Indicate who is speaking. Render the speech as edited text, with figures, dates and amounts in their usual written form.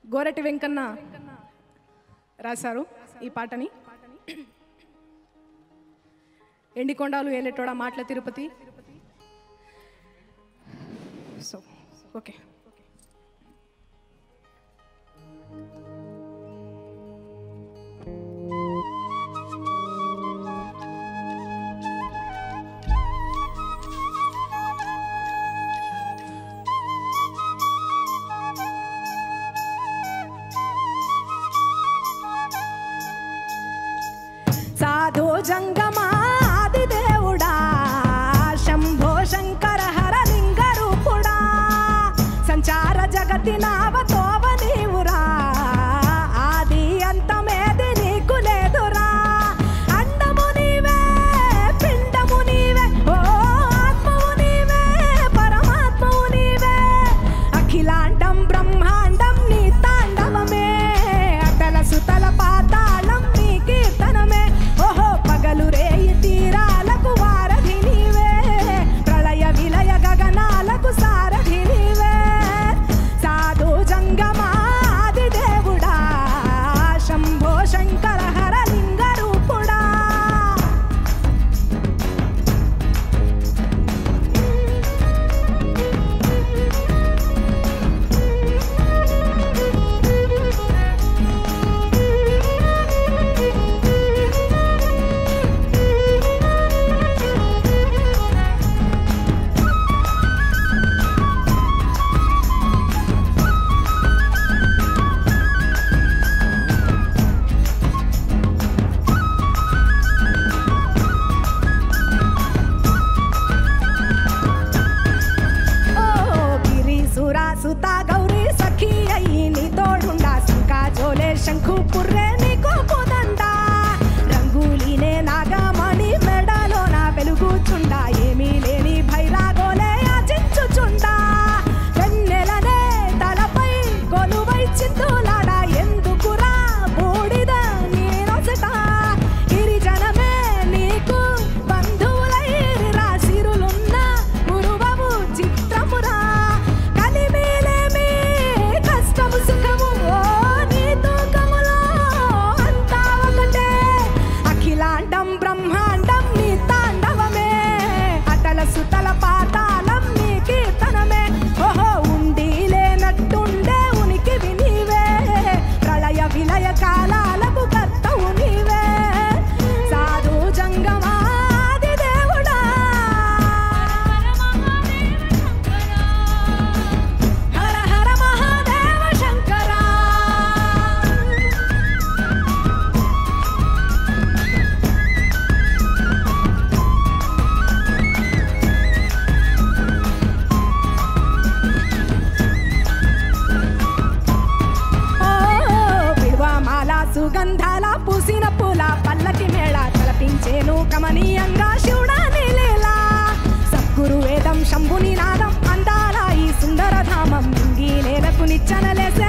Speaker 1: గోరటి వెంకన్న రాశారు ఈ పాటని. ఎండికొండాలు ఏలేటోడా మాటల తిరుపతి. సో ఓకే, సాధు జంగమా ఆది దేవుడా శంభో శంకర హర లింగ రూపుడా సంచార జగతి నావతోవ నీవురా ఆది అంతమేది నీకు లేదురా అండము నీవే పిండము నీవే ఓ ఆత్మవు నీవే పరమాత్మవు నీవే అఖిలాండం బ్రహ్మాండం నీ తాండవమే అతల సుతల పాతాళం నీ కీర్తనమే ఓహో పగలు రేయి తీరాలకు వారధి నీవే ప్రళయ విలయ గగనాలకు సారథి నీవే సాధు జంగమాది దేవుడా శంభో శంకర హర లింగ రూపుడా. సుతా గౌరీ సఖీ అయ్యి నీ తోడుండా శంకా జోలే శంఖు పుర్రే నీకు పోదండా రంగులీనే నాగమణి మెడలో నా వెలుగుచుండా ఏమీ లేని భైరాగోలే ఆచించుచుండా వెన్నెలనే తలపై కొలువై చిందులాడా ఎందుకురా బూడిద నేనొసట గిరిజనమే నీకు బంధువులైరా సిరులున్న గురువవు చిత్రమురా బ్రహ్మాండం నీ తాండవమే అటల సుతల పాతాళం నీ కీర్తనమే ఓహో ఉండి లేనట్టుండే ఉనికి నీవే ప్రళయ విలయ కాలాలకు కర్తవు నీవే సాధు జంగమాది దేవుడా హర హర మహాదేవ శంకరా. సుగంధాల పూసిన పూల పల్లకి మేళ తలపించేను కమనీయంగా శివుడా నీలేలా సద్గురు వేదం శంభుని నాదం అందాల ఈ సుందర ధామం నింగి నేలకు నిచ్చనలేసే